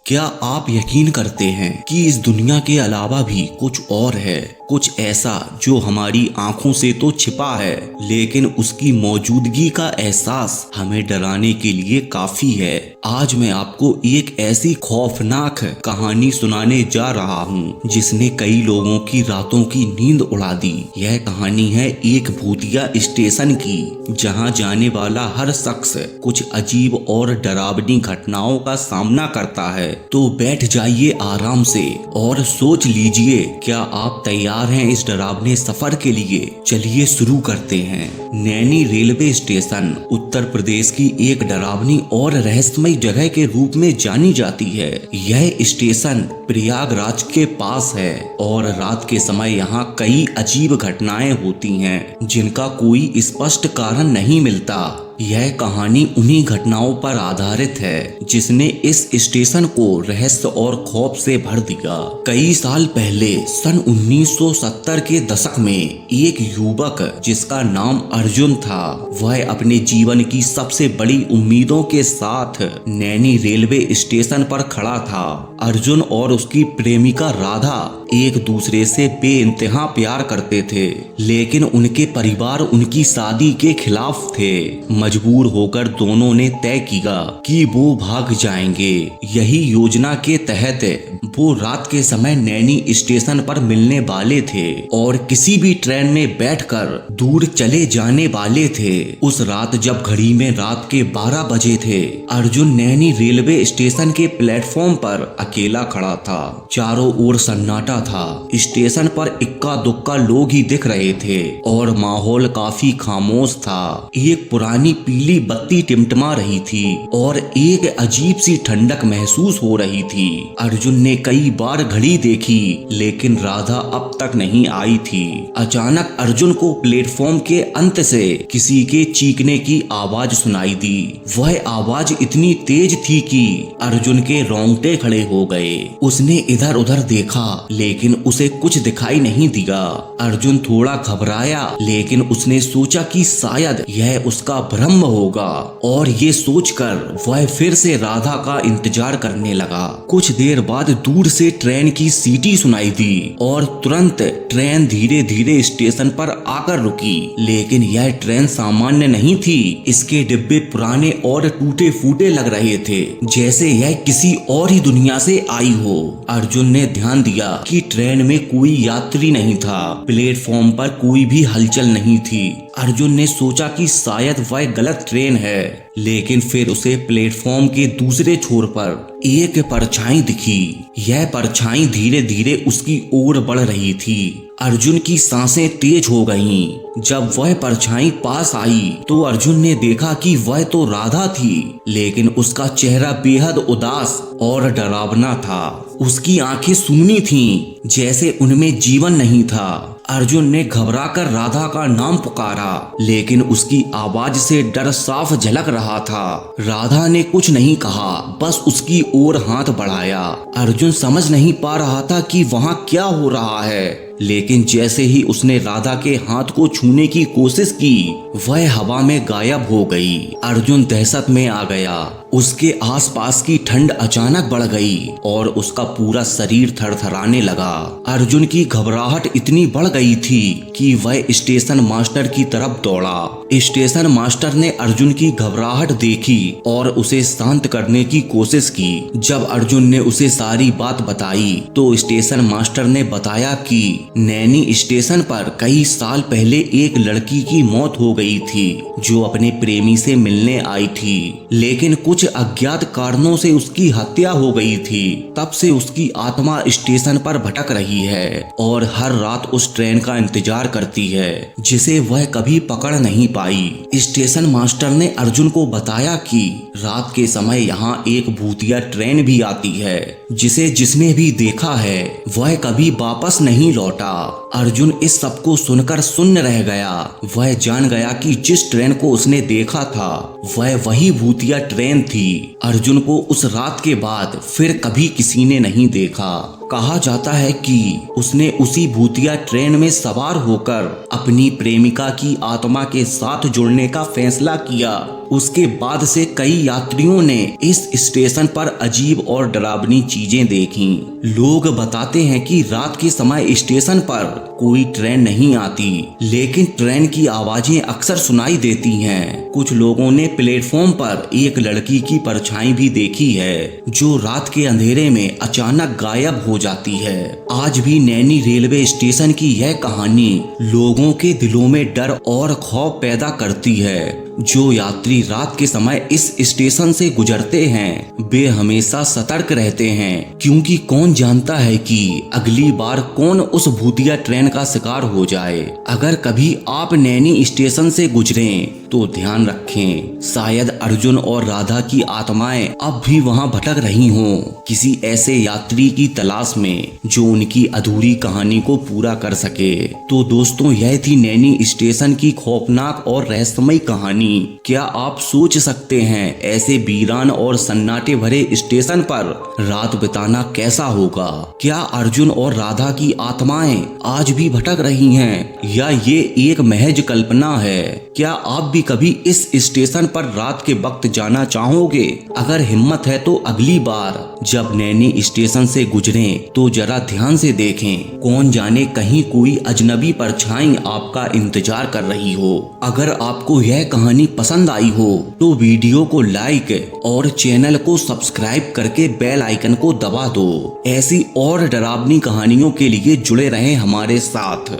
क्या आप यकीन करते हैं कि इस दुनिया के अलावा भी कुछ और है, कुछ ऐसा जो हमारी आंखों से तो छिपा है लेकिन उसकी मौजूदगी का एहसास हमें डराने के लिए काफी है। आज मैं आपको एक ऐसी खौफनाक कहानी सुनाने जा रहा हूँ जिसने कई लोगों की रातों की नींद उड़ा दी। यह कहानी है एक भूतिया स्टेशन की, जहाँ जाने वाला हर शख्स कुछ अजीब और डरावनी घटनाओं का सामना करता है। तो बैठ जाइए आराम से और सोच लीजिए, क्या आप तैयार हैं इस डरावने सफर के लिए? चलिए शुरू करते हैं। नैनी रेलवे स्टेशन उत्तर प्रदेश की एक डरावनी और रहस्यमय जगह के रूप में जानी जाती है। यह स्टेशन प्रयागराज के पास है और रात के समय यहाँ कई अजीब घटनाएं होती हैं जिनका कोई स्पष्ट कारण नहीं मिलता। यह कहानी उन्हीं घटनाओं पर आधारित है जिसने इस स्टेशन को रहस्य और खौफ से भर दिया। कई साल पहले सन 1970 के दशक में एक युवक जिसका नाम अर्जुन था, वह अपने जीवन की सबसे बड़ी उम्मीदों के साथ नैनी रेलवे स्टेशन पर खड़ा था। अर्जुन और उसकी प्रेमिका राधा एक दूसरे से बेइंतहा प्यार करते थे, लेकिन उनके परिवार उनकी शादी के खिलाफ थे। मजबूर होकर दोनों ने तय किया कि वो भाग जाएंगे। यही योजना के तहत वो रात के समय नैनी स्टेशन पर मिलने वाले थे और किसी भी ट्रेन में बैठकर दूर चले जाने वाले थे। उस रात जब घड़ी में रात के 12 बजे थे, अर्जुन नैनी रेलवे स्टेशन के प्लेटफॉर्म पर अकेला खड़ा था। चारों ओर सन्नाटा था। स्टेशन पर इक्का दुक्का लोग ही दिख रहे थे और माहौल काफी खामोश था। एक पुरानी पीली बत्ती टिमटिमा रही थी और एक अजीब सी ठंडक महसूस हो रही थी। अर्जुन ने कई बार घड़ी देखी लेकिन राधा अब तक नहीं आई थी। अचानक अर्जुन को प्लेटफॉर्म के अंत से किसी के चीखने की आवाज सुनाई दी। वह आवाज इतनी तेज थी कि अर्जुन के रोंगटे खड़े हो गए। उसने इधर उधर देखा लेकिन उसे कुछ दिखाई नहीं दिया। अर्जुन थोड़ा घबराया लेकिन उसने सोचा कि शायद यह उसका भ्रम होगा और ये सोचकर वह फिर से राधा का इंतजार करने लगा। कुछ देर बाद दूर से ट्रेन की सीटी सुनाई दी और तुरंत ट्रेन धीरे धीरे स्टेशन पर आकर रुकी। लेकिन यह ट्रेन सामान्य नहीं थी। इसके डिब्बे पुराने और टूटे फूटे लग रहे थे, जैसे यह किसी और ही दुनिया से आई हो। अर्जुन ने ध्यान दिया कि ट्रेन में कोई यात्री नहीं था। प्लेटफॉर्म पर कोई भी हलचल नहीं थी। अर्जुन ने सोचा कि शायद वह गलत ट्रेन है, लेकिन फिर उसे प्लेटफॉर्म के दूसरे छोर पर एक परछाई दिखी। यह परछाई धीरे धीरे उसकी ओर बढ़ रही थी। अर्जुन की सांसें तेज हो गईं। जब वह परछाई पास आई तो अर्जुन ने देखा कि वह तो राधा थी, लेकिन उसका चेहरा बेहद उदास और डरावना था। उसकी आंखें सूनी थीं, जैसे उनमें जीवन नहीं था। अर्जुन ने घबराकर राधा का नाम पुकारा, लेकिन उसकी आवाज से डर साफ झलक रहा था। राधा ने कुछ नहीं कहा, बस उसकी ओर हाथ बढ़ाया। अर्जुन समझ नहीं पा रहा था कि वहाँ क्या हो रहा है, लेकिन जैसे ही उसने राधा के हाथ को छूने की कोशिश की, वह हवा में गायब हो गई। अर्जुन दहशत में आ गया। उसके आसपास की ठंड अचानक बढ़ गई और उसका पूरा शरीर थरथराने लगा। अर्जुन की घबराहट इतनी बढ़ गई थी कि वह स्टेशन मास्टर की तरफ दौड़ा। स्टेशन मास्टर ने अर्जुन की घबराहट देखी और उसे शांत करने की कोशिश की। जब अर्जुन ने उसे सारी बात बताई तो स्टेशन मास्टर ने बताया कि नैनी स्टेशन पर कई साल पहले एक लड़की की मौत हो गई थी जो अपने प्रेमी से मिलने आई थी, लेकिन कुछ अज्ञात कारणों से उसकी हत्या हो गई थी। तब से उसकी आत्मा स्टेशन पर भटक रही है और हर रात उस ट्रेन का इंतजार करती है जिसे वह कभी पकड़ नहीं पाई। स्टेशन मास्टर ने अर्जुन को बताया कि रात के समय यहाँ एक भूतिया ट्रेन भी आती है जिसे जिसने भी देखा है वह कभी वापस नहीं लौटा। अर्जुन इस सब को सुनकर सुन्न रह गया। वह जान गया कि जिस ट्रेन को उसने देखा था वह वही भूतिया ट्रेन थी। अर्जुन को उस रात के बाद फिर कभी किसी ने नहीं देखा। कहा जाता है कि उसने उसी भूतिया ट्रेन में सवार होकर अपनी प्रेमिका की आत्मा के साथ जुड़ने का फैसला किया। उसके बाद से कई यात्रियों ने इस स्टेशन पर अजीब और डरावनी चीजें देखी। लोग बताते हैं कि रात के समय स्टेशन पर कोई ट्रेन नहीं आती, लेकिन ट्रेन की आवाजें अक्सर सुनाई देती हैं। कुछ लोगों ने प्लेटफॉर्म पर एक लड़की की परछाई भी देखी है, जो रात के अंधेरे में अचानक गायब हो जाती है। आज भी नैनी रेलवे स्टेशन की यह कहानी लोगों के दिलों में डर और खौफ पैदा करती है। जो यात्री रात के समय इस स्टेशन से गुजरते हैं वे हमेशा सतर्क रहते हैं, क्योंकि कौन जानता है कि अगली बार कौन उस भूतिया ट्रेन का शिकार हो जाए। अगर कभी आप नैनी स्टेशन से गुजरें तो ध्यान रखें, शायद अर्जुन और राधा की आत्माएं अब भी वहां भटक रही हों, किसी ऐसे यात्री की तलाश में जो उनकी अधूरी कहानी को पूरा कर सके। तो दोस्तों, यह थी नैनी स्टेशन की खौफनाक और रहस्यमय कहानी। क्या आप सोच सकते हैं ऐसे वीरान और सन्नाटे भरे स्टेशन पर रात बिताना कैसा होगा? क्या अर्जुन और राधा की आत्माएं आज भी भटक रही हैं, या ये एक महज कल्पना है? क्या आप भी कभी इस स्टेशन पर रात के वक्त जाना चाहोगे? अगर हिम्मत है तो अगली बार जब नैनी स्टेशन से गुजरें तो जरा ध्यान से देखें, कौन जाने कहीं कोई अजनबी परछाई आपका इंतजार कर रही हो। अगर आपको यह कहानी पसंद आई हो तो वीडियो को लाइक और चैनल को सब्सक्राइब करके बेल आइकन को दबा दो। ऐसी और डरावनी कहानियों के लिए जुड़े रहें हमारे साथ।